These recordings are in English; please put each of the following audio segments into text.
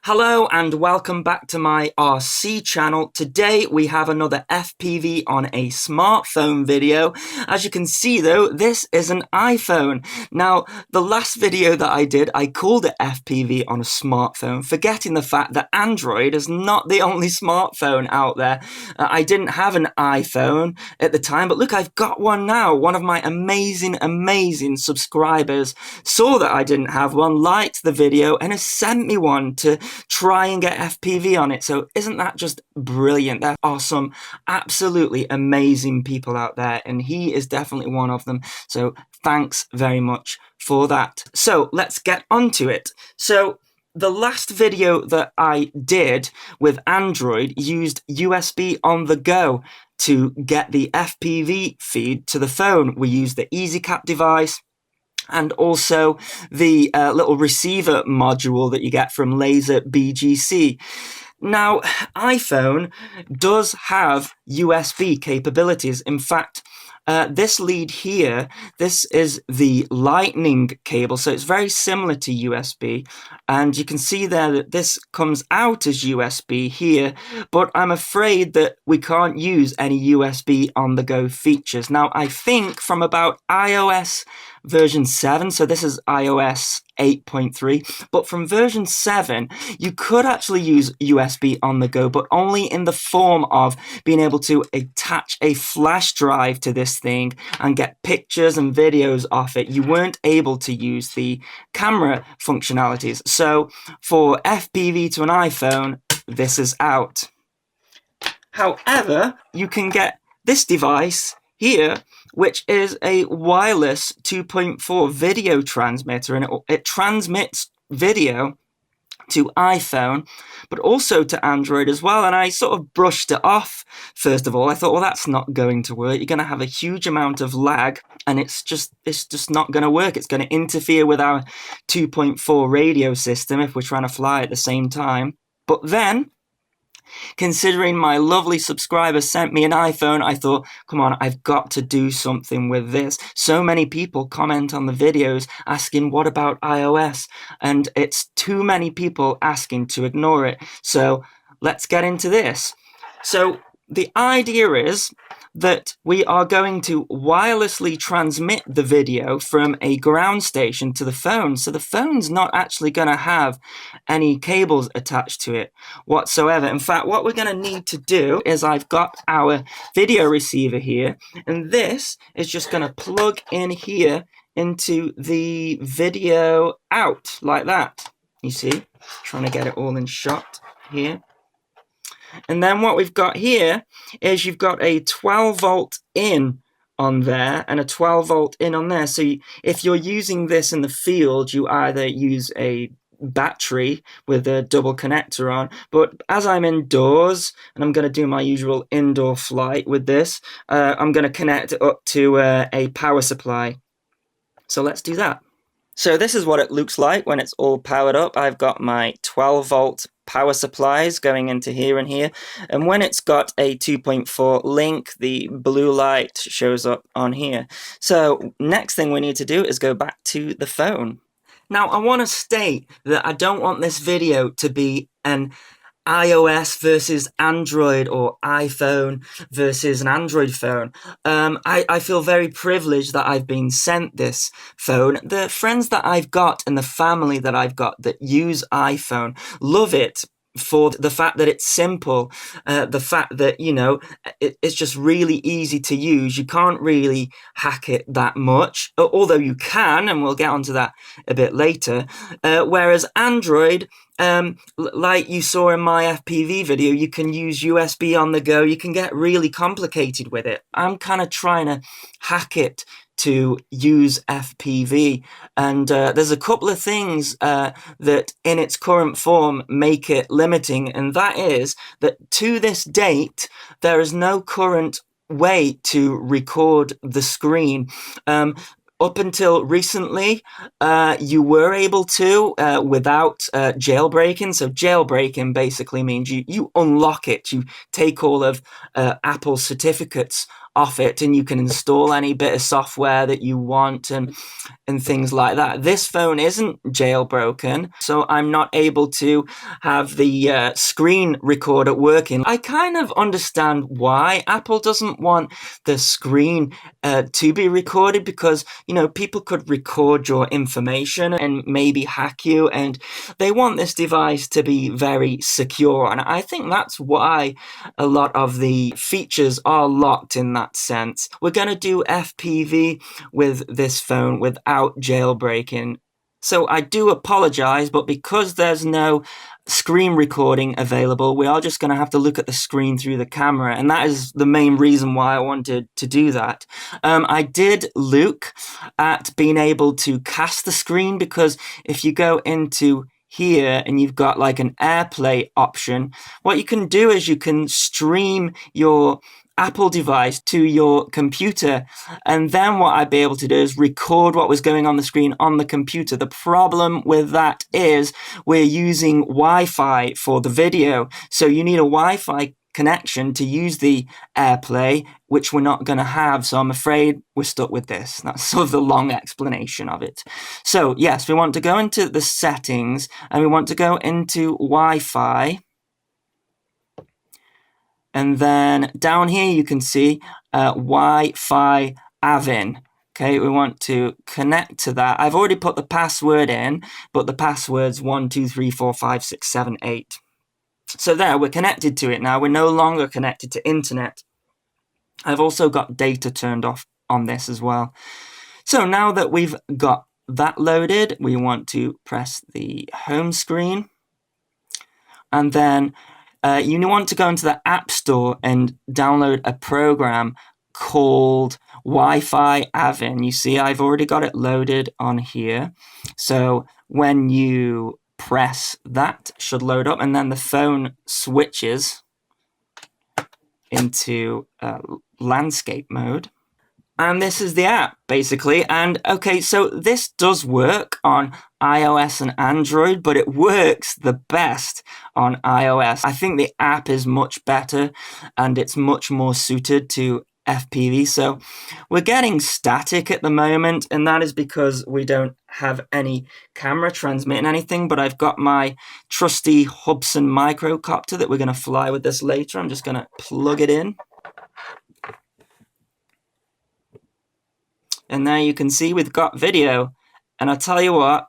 Hello and welcome back to my RC channel. Today we have another FPV on a smartphone video. As you can see though, this is an iPhone. Now, the last video that I did, I called it FPV on a smartphone, forgetting the fact that Android is not the only smartphone out there. I didn't have an iPhone at the time, but look, I've got one now. One of my amazing subscribers saw that I didn't have one, liked the video, and has sent me one to try and get FPV on it. So isn't that just brilliant? There are some absolutely amazing people out there, and he is definitely one of them. So thanks very much for that. So let's get onto it. So the last video that I did with Android used USB on the go to get the FPV feed to the phone. We used the EasyCap device and also the little receiver module that you get from Laser BGC. Now, iPhone does have USB capabilities. In fact, this lead here, this is the lightning cable, so it's very similar to USB, and you can see there that this comes out as USB here, but I'm afraid that we can't use any USB on the go features. Now, I think from about iOS version 7, so this is iOS 8.3, but from version 7 you could actually use USB on the go, but only in the form of being able to attach a flash drive to this thing and get pictures and videos off it. You weren't able to use the camera functionalities. So for FPV to an iPhone, this is out. However, you can get this device here, which is a wireless 2.4 video transmitter, and it transmits video to iPhone, but also to Android as well. And I sort of brushed it off. First of all, I thought, well, that's not going to work. You're going to have a huge amount of lag, and it's just not going to work. It's going to interfere with our 2.4 radio system if we're trying to fly at the same time. But then, considering my lovely subscriber sent me an iPhone, I thought, come on, I've got to do something with this. So many people comment on the videos asking, what about iOS? And it's too many people asking to ignore it. So let's get into this. So the idea is that we are going to wirelessly transmit the video from a ground station to the phone. So the phone's not actually going to have any cables attached to it whatsoever. In fact, what we're going to need to do is I've got our video receiver here, and this is just going to plug in here into the video out like that. You see, trying to get it all in shot here. And then what we've got here is you've got a 12 volt in on there and a 12 volt in on there. So if you're using this in the field, you either use a battery with a double connector on, but as I'm indoors and I'm going to do my usual indoor flight with this, I'm going to connect it up to a power supply. So let's do that. So this is what it looks like when it's all powered up. I've got my 12 volt power supplies going into here and here, and when it's got a 2.4 link, the blue light shows up on here. So next thing we need to do is go back to the phone. Now I want to state that I don't want this video to be an iOS versus Android or iPhone versus an Android phone. I feel very privileged that I've been sent this phone. The friends that I've got and the family that I've got that use iPhone love it for the fact that it's simple, the fact that, you know, it's just really easy to use. You can't really hack it that much, although you can, and we'll get onto that a bit later. Whereas Android, like you saw in my FPV video, you can use USB on the go. You can get really complicated with it. I'm kind of trying to hack it to use FPV, and there's a couple of things that in its current form make it limiting, and that is that to this date there is no current way to record the screen. Up until recently, you were able to without jailbreaking. So jailbreaking basically means you unlock it. You take all of Apple's certificates off it, and you can install any bit of software that you want and things like that. This phone isn't jailbroken, so I'm not able to have the screen recorder working. I kind of understand why Apple doesn't want the screen to be recorded, because, you know, people could record your information and maybe hack you, and they want this device to be very secure. And I think that's why a lot of the features are locked in that sense. We're going to do FPV with this phone without jailbreaking. So I do apologize, but because there's no screen recording available, we are just going to have to look at the screen through the camera, and that is the main reason why I wanted to do that. I did look at being able to cast the screen, because if you go into here and you've got like an AirPlay option, what you can do is you can stream your Apple device to your computer, and then what I'd be able to do is record what was going on the screen on the computer. The problem with that is we're using Wi-Fi for the video, so you need a Wi-Fi connection to use the AirPlay, which we're not going to have, so I'm afraid we're stuck with this. That's sort of the long explanation of it. So yes, we want to go into the settings, and we want to go into Wi-Fi. And then down here you can see Wi-Fi Avin. Okay, we want to connect to that. I've already put the password in, but the password's 12345678. So there, we're connected to it now. We're no longer connected to internet. I've also got data turned off on this as well. So now that we've got that loaded, we want to press the home screen. And then you want to go into the App Store and download a program called Wi-Fi Avin. You see, I've already got it loaded on here. So when you press that, it should load up, and then the phone switches into landscape mode. And this is the app, basically. And okay, so this does work on iOS and Android, but it works the best on iOS. I think the app is much better, and it's much more suited to FPV. So we're getting static at the moment, and that is because we don't have any camera transmitting anything, but I've got my trusty Hubsan microcopter that we're going to fly with this later. I'm just going to plug it in. And there you can see we've got video. And I'll tell you what,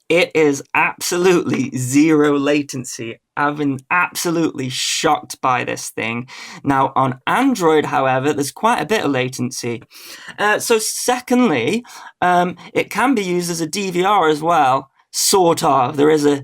it is absolutely zero latency. I've been absolutely shocked by this thing. Now, on Android, however, there's quite a bit of latency. So secondly, it can be used as a DVR as well, sort of. There is a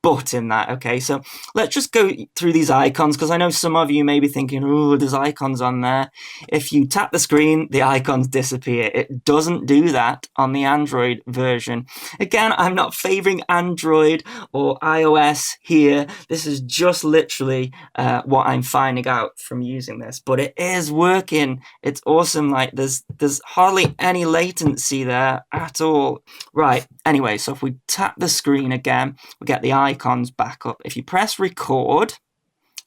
but in that. Okay, so let's just go through these icons, because I know some of you may be thinking, oh, there's icons on there. If you tap the screen, the icons disappear. It doesn't do that on the Android version. Again, I'm not favoring Android or iOS here. This is just literally what I'm finding out from using this, but it is working. It's awesome. Like there's hardly any latency there at all. Right, anyway, so if we tap the screen again, we get the icons back up. If you press record,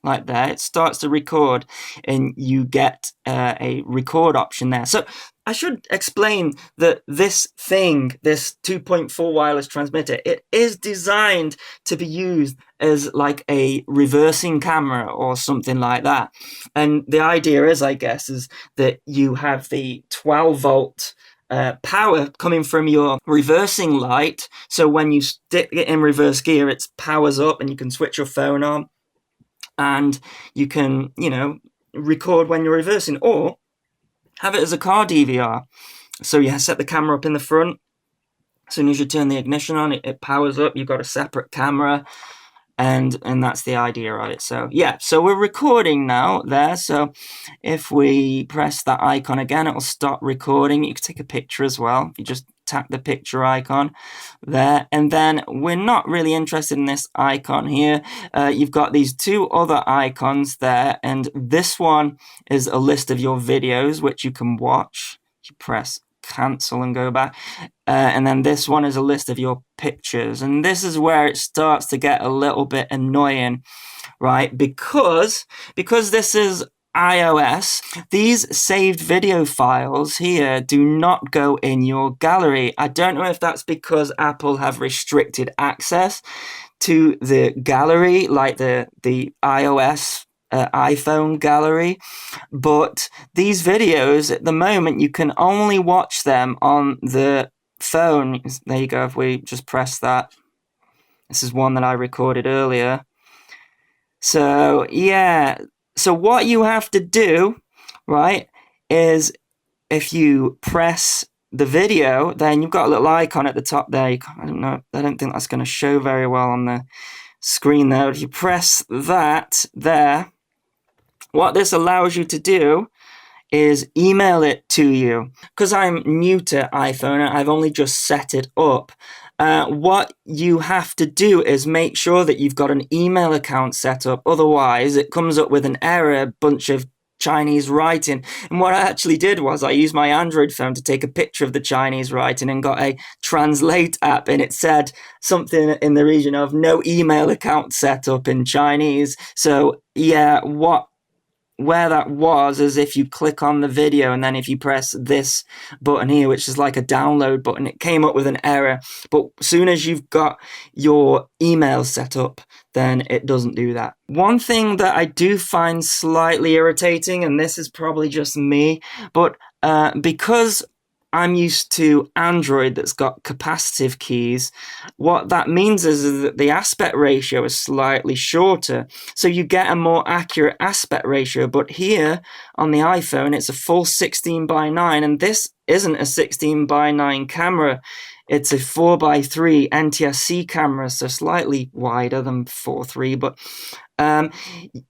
like there, it starts to record, and you get a record option there. So I should explain that this thing, this 2.4 wireless transmitter, it is designed to be used as like a reversing camera or something like that. And the idea is, I guess, is that you have the 12 volt power coming from your reversing light. So when you stick it in reverse gear, it powers up, and you can switch your phone on, and you can, you know, record when you're reversing, or have it as a car DVR. So you set the camera up in the front. As soon as you turn the ignition on, it powers up. You've got a separate camera, and that's the idea of it. So yeah, so we're recording now there. So if we press that icon again, it'll stop recording. You can take a picture as well if you just tap the picture icon there. And then we're not really interested in this icon here. You've got these two other icons there, and this one is a list of your videos which you can watch. You press cancel and go back, and then this one is a list of your pictures, and this is where it starts to get a little bit annoying, right? Because this is iOS, these saved video files here do not go in your gallery. I don't know if that's because Apple have restricted access to the gallery, like the iOS iPhone gallery, but these videos at the moment you can only watch them on the phone. There you go. If we just press that, this is one that I recorded earlier. So yeah, so what you have to do, right, is if you press the video, then you've got a little icon at the top there. I don't know, I don't think that's going to show very well on the screen there. If you press that there, what this allows you to do is email it to you. Because I'm new to iPhone and I've only just set it up, what you have to do is make sure that you've got an email account set up. Otherwise, it comes up with an error, a bunch of Chinese writing. And what I actually did was I used my Android phone to take a picture of the Chinese writing and got a translate app, and it said something in the region of no email account set up in Chinese. So yeah, where that was is if you click on the video and then if you press this button here, which is like a download button, it came up with an error. But as soon as you've got your email set up, then it doesn't do that. One thing that I do find slightly irritating, and this is probably just me, but because I'm used to Android that's got capacitive keys, what that means is that the aspect ratio is slightly shorter. So you get a more accurate aspect ratio. But here on the iPhone, it's a full 16:9, and this isn't a 16:9 camera. It's a 4:3 NTSC camera, so slightly wider than 4:3, but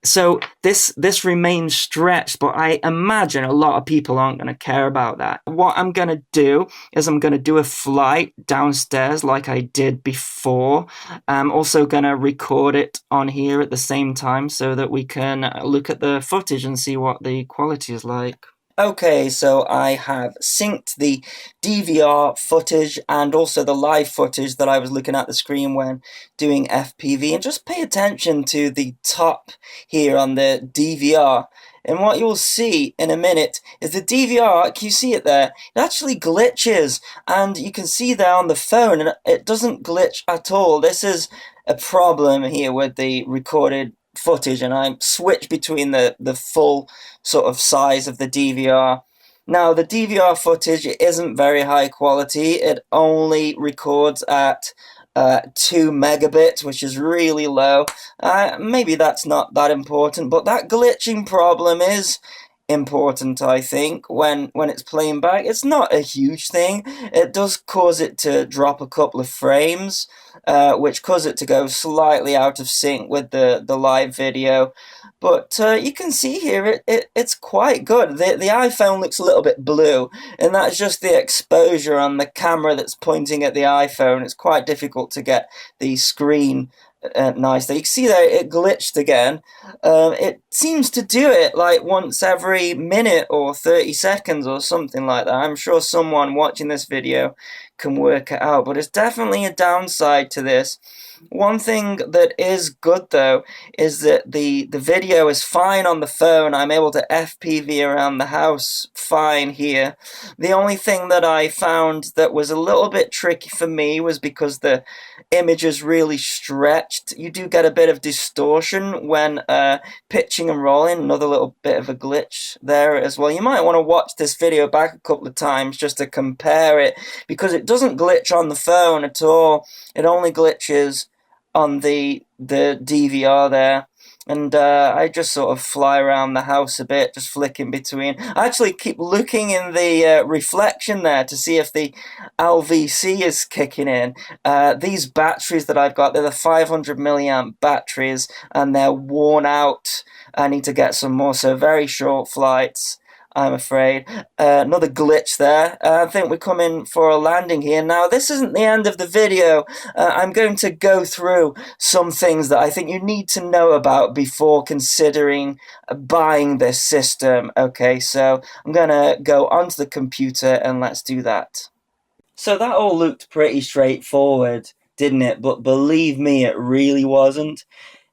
so this remains stretched, but I imagine a lot of people aren't going to care about that. What I'm going to do is I'm going to do a flight downstairs like I did before. I'm also going to record it on here at the same time so that we can look at the footage and see what the quality is like. Okay, so I have synced the DVR footage and also the live footage that I was looking at the screen when doing FPV, and just pay attention to the top here on the DVR. And what you'll see in a minute is the DVR, can you see it there? It actually glitches, and you can see there on the phone, and it doesn't glitch at all. This is a problem here with the recorded footage, and I switch between the full sort of size of the DVR. Now the DVR footage isn't very high quality. It only records at 2 megabits, which is really low. Maybe that's not that important, but that glitching problem is important, I think, when it's playing back. It's not a huge thing. It does cause it to drop a couple of frames, which cause it to go slightly out of sync with the live video. But you can see here, it's quite good. The iPhone looks a little bit blue, and that's just the exposure on the camera that's pointing at the iPhone. It's quite difficult to get the screen nice there. You can see there it glitched again. It seems to do it like once every minute or 30 seconds or something like that. I'm sure someone watching this video can work it out, but it's definitely a downside to this. One thing that is good though is that the video is fine on the phone. I'm able to FPV around the house fine here. The only thing that I found that was a little bit tricky for me was because the image is really stretched. You do get a bit of distortion when pitching and rolling. Another little bit of a glitch there as well. You might want to watch this video back a couple of times just to compare it, because it doesn't glitch on the phone at all. It only glitches on the DVR there. And I just sort of fly around the house a bit, just flicking between. I actually keep looking in the reflection there to see if the LVC is kicking in. These batteries that I've got, they're the 500 milliamp batteries, and they're worn out. I need to get some more, so very short flights, I'm afraid. Another glitch there. I think we're coming for a landing here. Now, this isn't the end of the video. I'm going to go through some things that I think you need to know about before considering buying this system. Okay, so I'm going to go onto the computer and let's do that. So that all looked pretty straightforward, didn't it? But believe me, it really wasn't.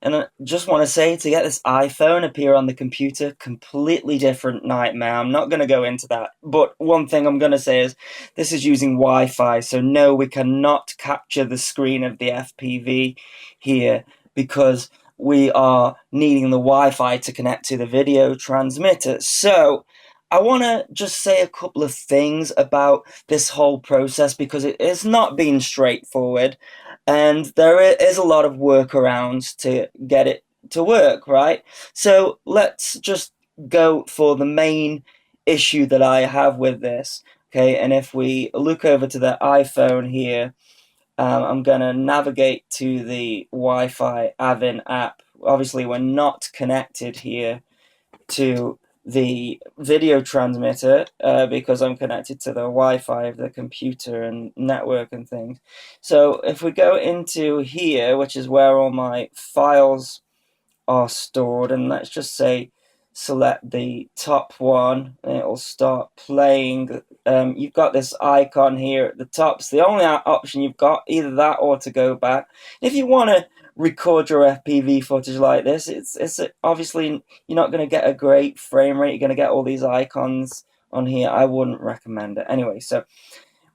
And I just want to say, to get this iPhone appear on the computer, completely different nightmare. I'm not going to go into that. But one thing I'm going to say is this is using Wi-Fi. So no, we cannot capture the screen of the FPV here because we are needing the Wi-Fi to connect to the video transmitter. So I want to just say a couple of things about this whole process because it has not been straightforward. And there is a lot of workarounds to get it to work, right? So let's just go for the main issue that I have with this. Okay, and if we look over to the iPhone here, I'm going to navigate to the Wi-Fi Avin app. Obviously, we're not connected here to the video transmitter because I'm connected to the Wi-Fi of the computer and network and things. So if we go into here, which is where all my files are stored, and let's just say select the top one, and it'll start playing. You've got this icon here at the top. It's the only option you've got, either that or to go back. If you want to record your FPV footage like this, it's obviously you're not going to get a great frame rate. You're going to get all these icons on here. I wouldn't recommend it. Anyway, so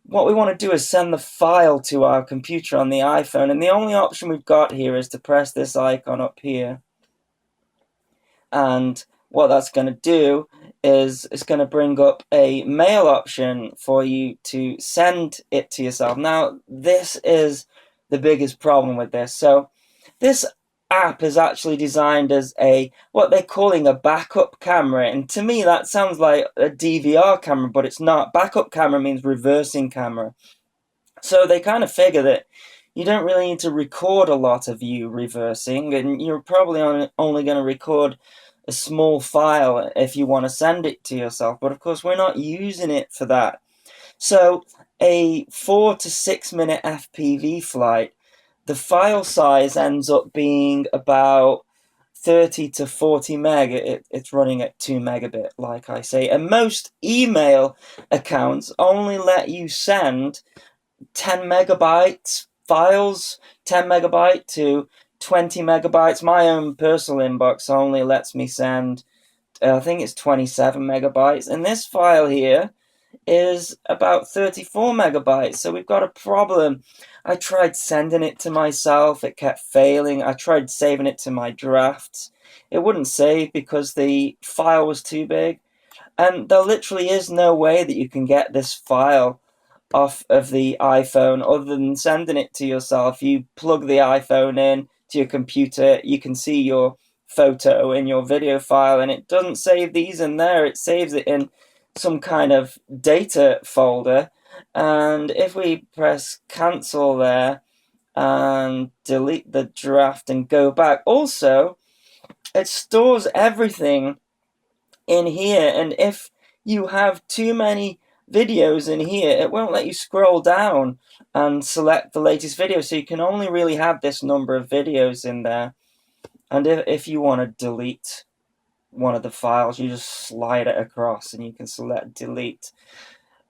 what we want to do is send the file to our computer on the iPhone, and the only option we've got here is to press this icon up here. And what that's going to do is it's going to bring up a mail option for you to send it to yourself. Now, this is the biggest problem with this. So this app is actually designed as what they're calling a backup camera, and to me that sounds like a DVR camera, but it's not. Backup camera means reversing camera. So they kind of figure that you don't really need to record a lot of you reversing, and you're probably only going to record a small file if you want to send it to yourself. But of course, we're not using it for that. So a 4 to 6 minute FPV flight, the file size ends up being about 30 to 40 meg. It's running at 2 megabit, like I say. And most email accounts only let you send 10 megabytes files, 10 megabyte to 20 megabytes. My own personal inbox only lets me send, I think it's 27 megabytes. And this file here is about 34 megabytes. So we've got a problem. I tried sending it to myself. It kept failing. I tried saving it to my drafts. It wouldn't save because the file was too big. And there literally is no way that you can get this file off of the iPhone other than sending it to yourself. You plug the iPhone in to your computer, you can see your photo in your video file, and it doesn't save these in there. It saves it in some kind of data folder. And if we press cancel there and delete the draft and go back, also it stores everything in here, and if you have too many videos in here, it won't let you scroll down and select the latest video, so you can only really have this number of videos in there. And if you want to delete one of the files, you just slide it across and you can select delete.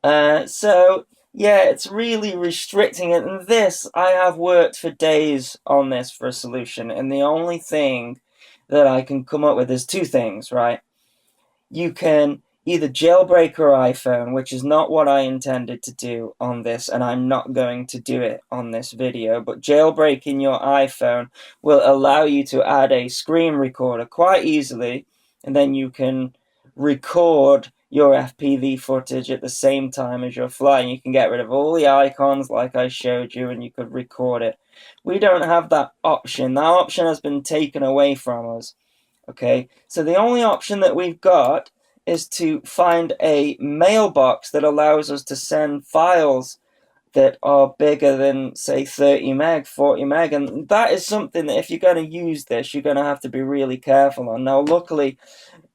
So yeah, it's really restricting it, and this, I have worked for days on this for a solution, and the only thing that I can come up with is two things, right? You can either jailbreak your iPhone, which is not what I intended to do on this, and I'm not going to do it on this video, but jailbreaking your iPhone will allow you to add a screen recorder quite easily, and then you can record your FPV footage at the same time as you're flying. You can get rid of all the icons like I showed you, and you could record it. We don't have that option. That option has been taken away from us. Okay, so the only option that we've got is to find a mailbox that allows us to send files that are bigger than, say, 30 meg, 40 meg, and that is something that if you're going to use this, you're going to have to be really careful on. Now, luckily,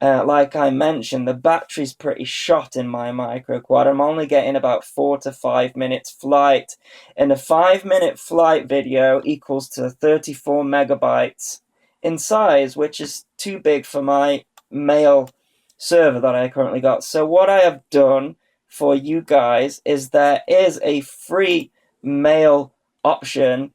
like I mentioned, the battery's pretty shot in my micro quad. I'm only getting about 4 to 5 minutes flight, and a 5-minute flight video equals to 34 megabytes in size, which is too big for my mail server that I currently got. So what I have done for you guys is there is a free mail option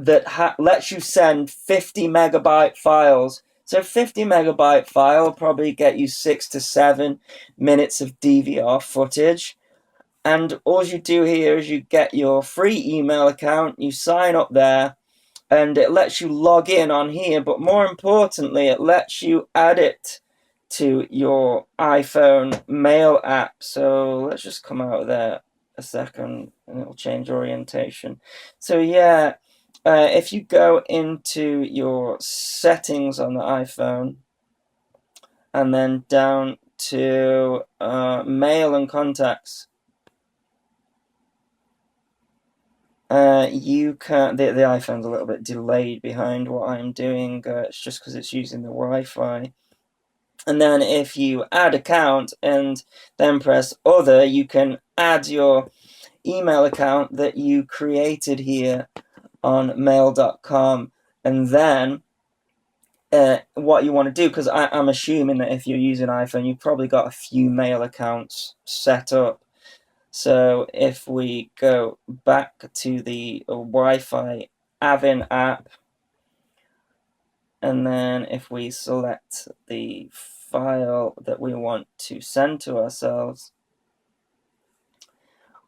that lets you send 50 megabyte files. So 50 megabyte file will probably get you 6 to 7 minutes of DVR footage. And all you do here is you get your free email account, you sign up there, and it lets you log in on here. But more importantly, it lets you add it to your iPhone mail app. So let's just come out of there a second and it'll change orientation. So yeah, if you go into your settings on the iPhone and then down to mail and contacts, you can, the iPhone's a little bit delayed behind what I'm doing, it's just because it's using the Wi-Fi. And then if you add account and then press other, you can add your email account that you created here on mail.com. And then what you want to do, because I'm assuming that if you're using iPhone, you've probably got a few mail accounts set up. So if we go back to the Wi-Fi Avin app, and then if we select the file that we want to send to ourselves,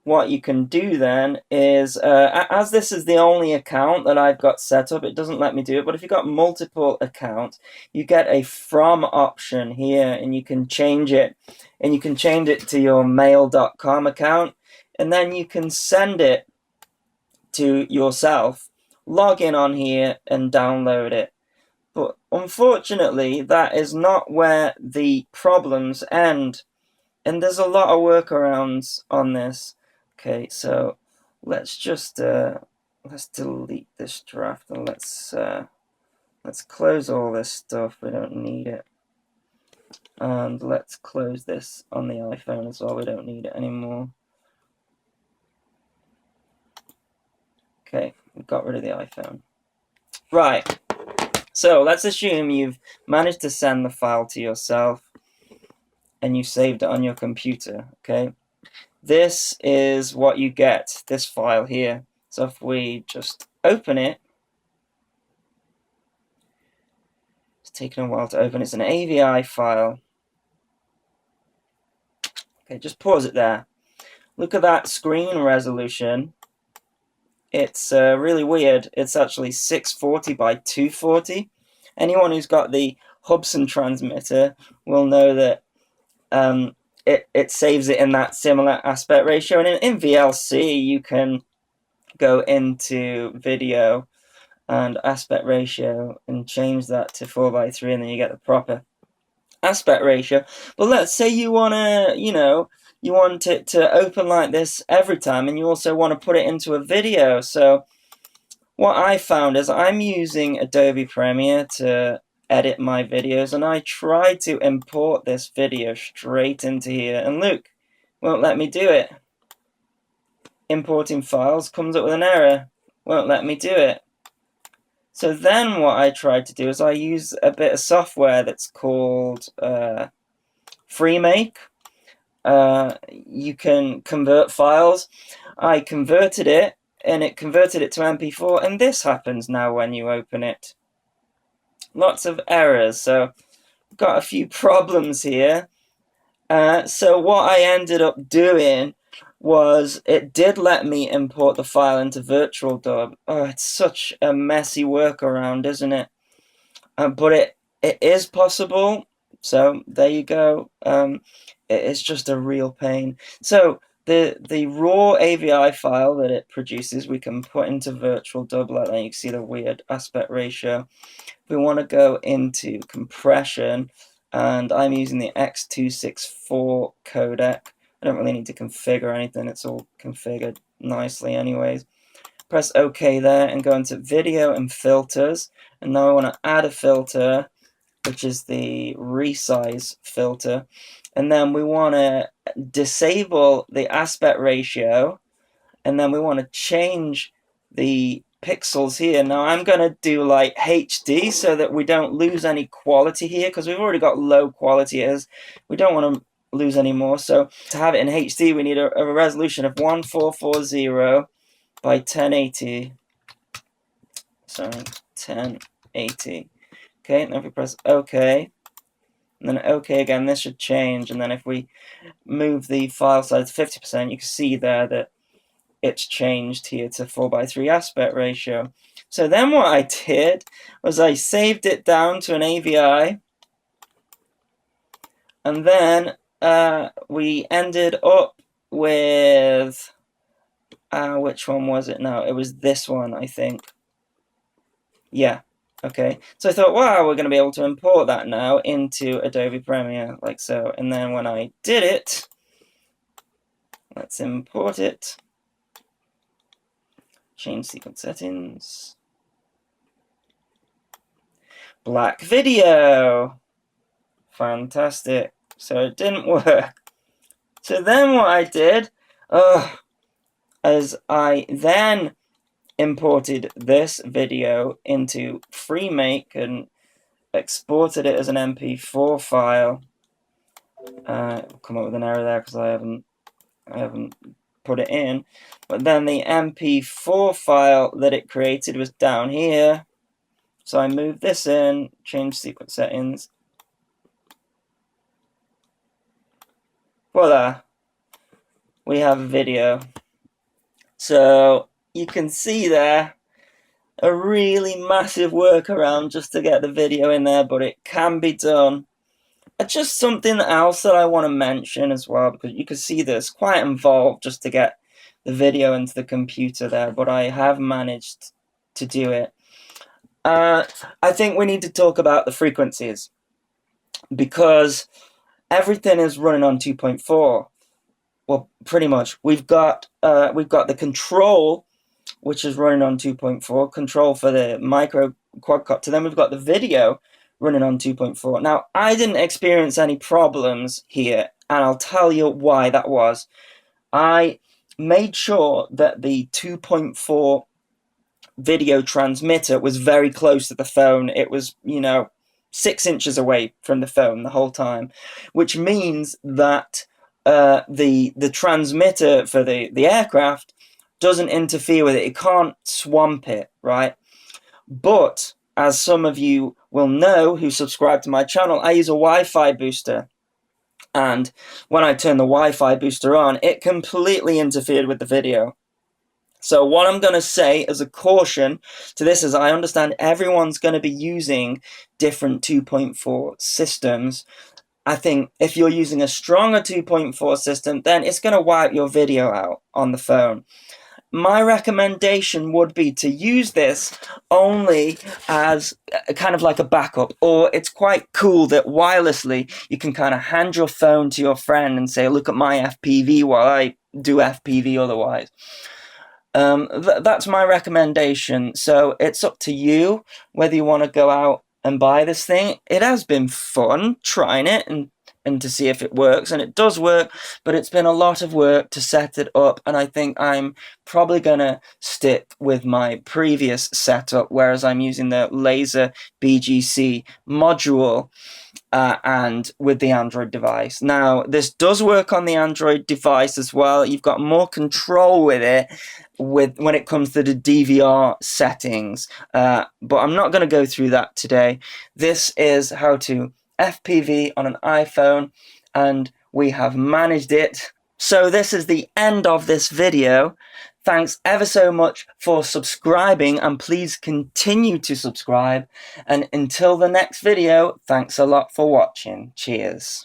what you can do then is, as this is the only account that I've got set up, it doesn't let me do it, but if you've got multiple accounts, you get a from option here, and you can change it, and you can change it to your mail.com account, and then you can send it to yourself, log in on here, and download it. But unfortunately, that is not where the problems end, and there's a lot of workarounds on this. Okay, so let's just let's delete this draft, and let's close all this stuff. We don't need it, and let's close this on the iPhone as well. We don't need it anymore. Okay, we got rid of the iPhone. Right. So let's assume you've managed to send the file to yourself and you saved it on your computer, okay? This is what you get, this file here. So if we just open it, it's taken a while to open. It's an AVI file. Okay, just pause it there. Look at that screen resolution. It's really weird. It's actually 640 by 240. Anyone who's got the Hubsan transmitter will know that it saves it in that similar aspect ratio. And in VLC, you can go into video and aspect ratio and change that to 4:3, and then you get the proper aspect ratio. But let's say you want to, you want it to open like this every time, and you also want to put it into a video. So what I found is I'm using Adobe Premiere to edit my videos, and I tried to import this video straight into here, and look, won't let me do it. Importing files comes up with an error, won't let me do it. So then what I tried to do is I use a bit of software that's called FreeMake. You can convert files. I converted it, and it converted it to MP4, and this happens now when you open it. Lots of errors, so got a few problems here. So what I ended up doing was it did let me import the file into VirtualDub. Oh, it's such a messy workaround, isn't it? But it is possible, so there you go. It's just a real pain. So the raw AVI file that it produces, we can put into VirtualDub like that. You can see the weird aspect ratio. We want to go into compression, and I'm using the X264 codec. I don't really need to configure anything, it's all configured nicely anyways. Press OK there and go into video and filters, and now I want to add a filter, which is the resize filter, and then we want to disable the aspect ratio, and then we want to change the pixels here. Now I'm going to do like HD so that we don't lose any quality here, because we've already got low quality as we don't want to lose any more. So to have it in HD, we need a resolution of 1440 by 1080. sorry, 1080. Okay, and if we press OK, and then OK again, this should change. And then if we move the file size to 50%, you can see there that it's changed here to 4:3 aspect ratio. So then what I did was I saved it down to an AVI, and then we ended up with, which one was it now? It was this one, I think. Yeah, okay. So I thought, wow, we're going to be able to import that now into Adobe Premiere, like so. And then when I did it, let's import it. Change sequence settings. Black video. Fantastic. So it didn't work. So then what I did, as I then imported this video into FreeMake and exported it as an MP4 file. Come up with an error there because I haven't put it in. But then the MP4 file that it created was down here. So I moved this in, changed sequence settings. Voila. We have a video. So you can see there a really massive workaround just to get the video in there, but it can be done. Just something else that I want to mention as well, because you can see that it's quite involved just to get the video into the computer there, but I have managed to do it. I think we need to talk about the frequencies, because everything is running on 2.4. Well, pretty much. We've got the control, which is running on 2.4, control for the micro quadcopter. Then we've got the video running on 2.4. Now, I didn't experience any problems here, and I'll tell you why that was. I made sure that the 2.4 video transmitter was very close to the phone. It was, 6 inches away from the phone the whole time, which means that the transmitter for the aircraft doesn't interfere with it. It can't swamp it, right? But as some of you will know who subscribe to my channel, I use a Wi-Fi booster. And when I turned the Wi-Fi booster on, it completely interfered with the video. So what I'm going to say as a caution to this is I understand everyone's going to be using different 2.4 systems. I think if you're using a stronger 2.4 system, then it's going to wipe your video out on the phone. My recommendation would be to use this only as kind of like a backup, or it's quite cool that wirelessly you can kind of hand your phone to your friend and say, look at my FPV while I do FPV otherwise. That's my recommendation. So it's up to you whether you want to go out and buy this thing. It has been fun trying it and to see if it works, and it does work, but it's been a lot of work to set it up, and I think I'm probably gonna stick with my previous setup, whereas I'm using the laser BGC module and with the Android device. Now, this does work on the Android device as well. You've got more control with it when it comes to the DVR settings, but I'm not going to go through that today. This is how to FPV on an iPhone, and we have managed it. So this is the end of this video. Thanks ever so much for subscribing, and please continue to subscribe. And until the next video, thanks a lot for watching. Cheers.